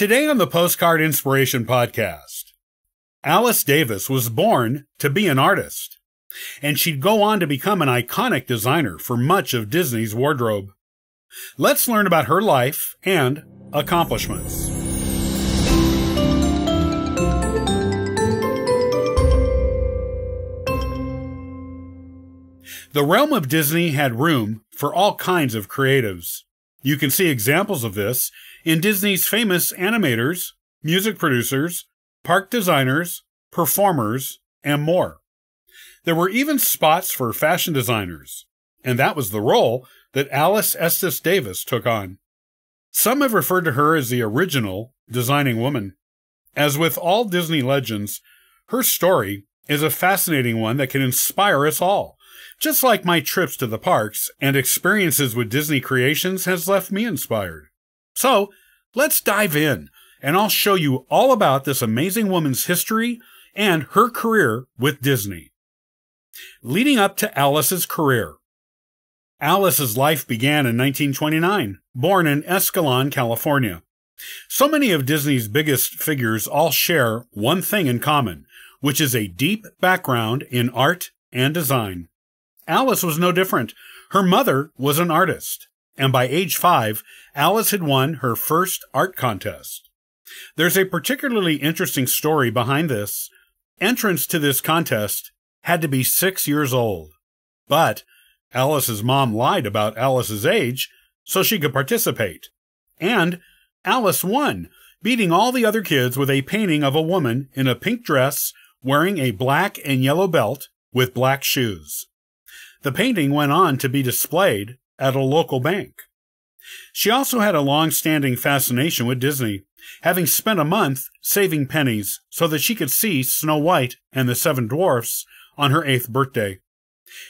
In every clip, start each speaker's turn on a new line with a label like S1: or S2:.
S1: Today on the Postcard Inspiration Podcast, Alice Davis was born to be an artist, and she'd go on to become an iconic designer for much of Disney's wardrobe. Let's learn about her life and accomplishments. The realm of Disney had room for all kinds of creatives. You can see examples of this in Disney's famous animators, music producers, park designers, performers, and more. There were even spots for fashion designers, and that was the role that Alice Estes Davis took on. Some have referred to her as the original designing woman. As with all Disney legends, her story is a fascinating one that can inspire us all. Just like my trips to the parks and experiences with Disney creations has left me inspired. So, let's dive in, and I'll show you all about this amazing woman's history and her career with Disney. Leading up to Alice's career. Alice's life began in 1929, born in Escalon, California. So many of Disney's biggest figures all share one thing in common, which is a deep background in art and design. Alice was no different. Her mother was an artist, and by age 5, Alice had won her first art contest. There's a particularly interesting story behind this. Entrance to this contest had to be 6 years old, but Alice's mom lied about Alice's age so she could participate. And Alice won, beating all the other kids with a painting of a woman in a pink dress wearing a black and yellow belt with black shoes. The painting went on to be displayed at a local bank. She also had a long-standing fascination with Disney, having spent a month saving pennies so that she could see Snow White and the Seven Dwarfs on her 8th birthday.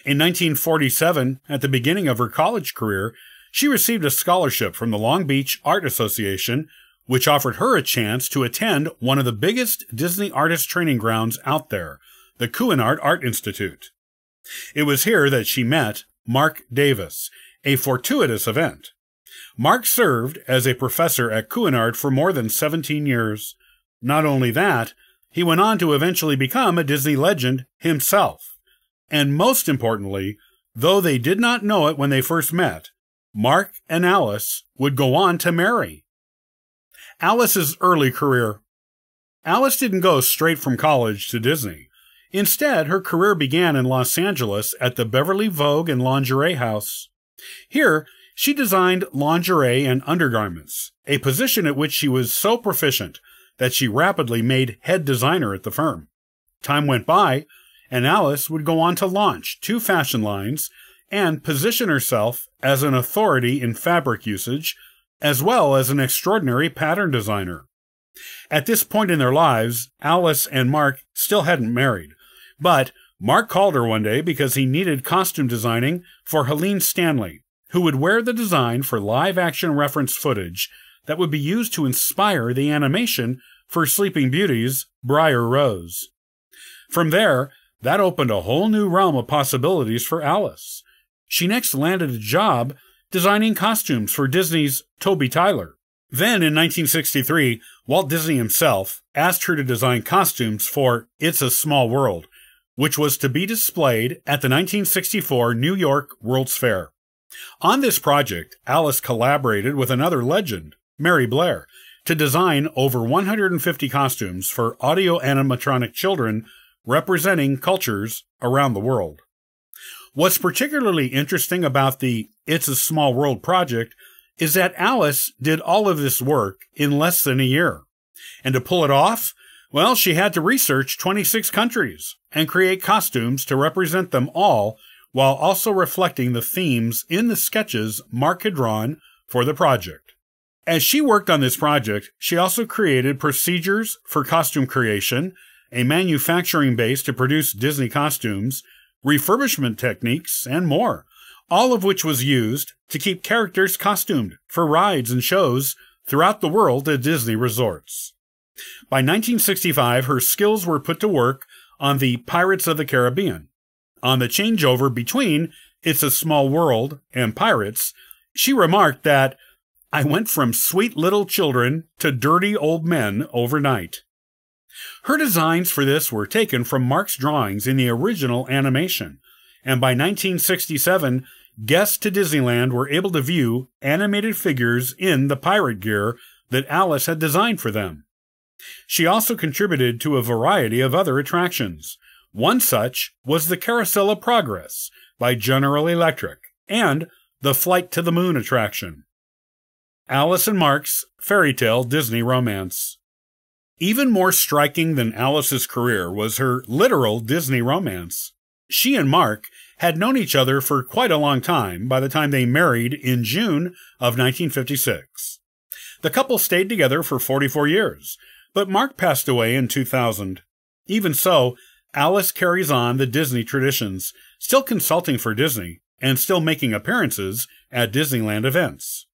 S1: In 1947, at the beginning of her college career, she received a scholarship from the Long Beach Art Association, which offered her a chance to attend one of the biggest Disney artist training grounds out there, the Cuisinart Art Institute. It was here that she met Marc Davis, a fortuitous event. Marc served as a professor at Cuisinart for more than 17 years. Not only that, he went on to eventually become a Disney legend himself. And most importantly, though they did not know it when they first met, Marc and Alice would go on to marry. Alice's early career. Alice didn't go straight from college to Disney. Instead, her career began in Los Angeles at the Beverly Vogue and Lingerie House. Here, she designed lingerie and undergarments, a position at which she was so proficient that she rapidly made head designer at the firm. Time went by, and Alice would go on to launch 2 fashion lines and position herself as an authority in fabric usage, as well as an extraordinary pattern designer. At this point in their lives, Alice and Marc still hadn't married. But Marc called her one day because he needed costume designing for Helene Stanley, who would wear the design for live-action reference footage that would be used to inspire the animation for Sleeping Beauty's Briar Rose. From there, that opened a whole new realm of possibilities for Alice. She next landed a job designing costumes for Disney's Toby Tyler. Then, in 1963, Walt Disney himself asked her to design costumes for It's a Small World, which was to be displayed at the 1964 New York World's Fair. On this project, Alice collaborated with another legend, Mary Blair, to design over 150 costumes for audio animatronic children representing cultures around the world. What's particularly interesting about the It's a Small World project is that Alice did all of this work in less than a year. And to pull it off, well, she had to research 26 countries and create costumes to represent them all, while also reflecting the themes in the sketches Marc had drawn for the project. As she worked on this project, she also created procedures for costume creation, a manufacturing base to produce Disney costumes, refurbishment techniques, and more, all of which was used to keep characters costumed for rides and shows throughout the world at Disney resorts. By 1965, her skills were put to work on the Pirates of the Caribbean. On the changeover between It's a Small World and Pirates, she remarked that I went from sweet little children to dirty old men overnight. Her designs for this were taken from Mark's drawings in the original animation, and by 1967, guests to Disneyland were able to view animated figures in the pirate gear that Alice had designed for them. She also contributed to a variety of other attractions. One such was the Carousel of Progress by General Electric and the Flight to the Moon attraction. Alice and Mark's Fairy Tale Disney Romance. Even more striking than Alice's career was her literal Disney romance. She and Mark had known each other for quite a long time by the time they married in June of 1956. The couple stayed together for 44 years, but Mark passed away in 2000. Even so, Alice carries on the Disney traditions, still consulting for Disney and still making appearances at Disneyland events.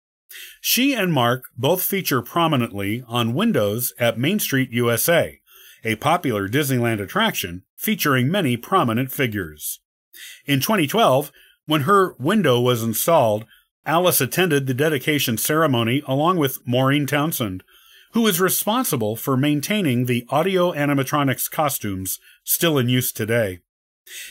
S1: She and Mark both feature prominently on windows at Main Street USA, a popular Disneyland attraction featuring many prominent figures. In 2012, when her window was installed, Alice attended the dedication ceremony along with Maureen Townsend, who is responsible for maintaining the audio animatronics costumes still in use today.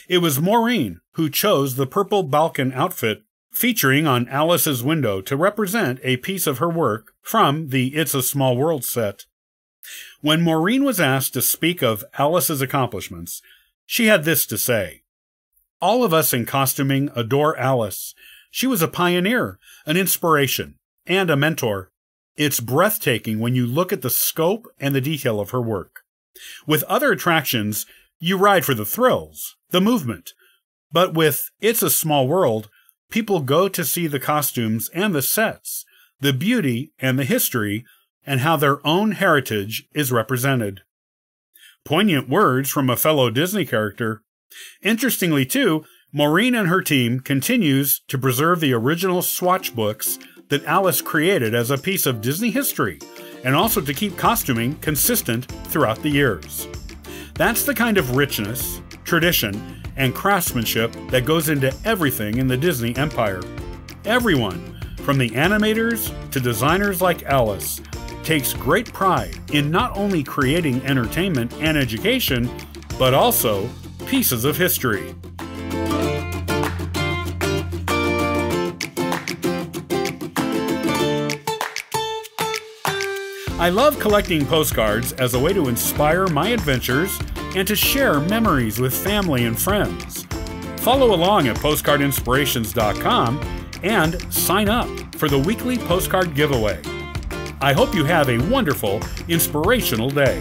S1: It was Maureen who chose the purple Balkan outfit featuring on Alice's window to represent a piece of her work from the It's a Small World set. When Maureen was asked to speak of Alice's accomplishments, she had this to say: "All of us in costuming adore Alice. She was a pioneer, an inspiration, and a mentor. It's breathtaking when you look at the scope and the detail of her work. With other attractions, you ride for the thrills, the movement. But with It's a Small World, people go to see the costumes and the sets, the beauty and the history, and how their own heritage is represented." Poignant words from a fellow Disney character. Interestingly, too, Maureen and her team continues to preserve the original swatch books that Alice created as a piece of Disney history, and also to keep costuming consistent throughout the years. That's the kind of richness, tradition, and craftsmanship that goes into everything in the Disney empire. Everyone, from the animators to designers like Alice, takes great pride in not only creating entertainment and education, but also pieces of history. I love collecting postcards as a way to inspire my adventures and to share memories with family and friends. Follow along at postcardinspirations.com and sign up for the weekly postcard giveaway. I hope you have a wonderful, inspirational day.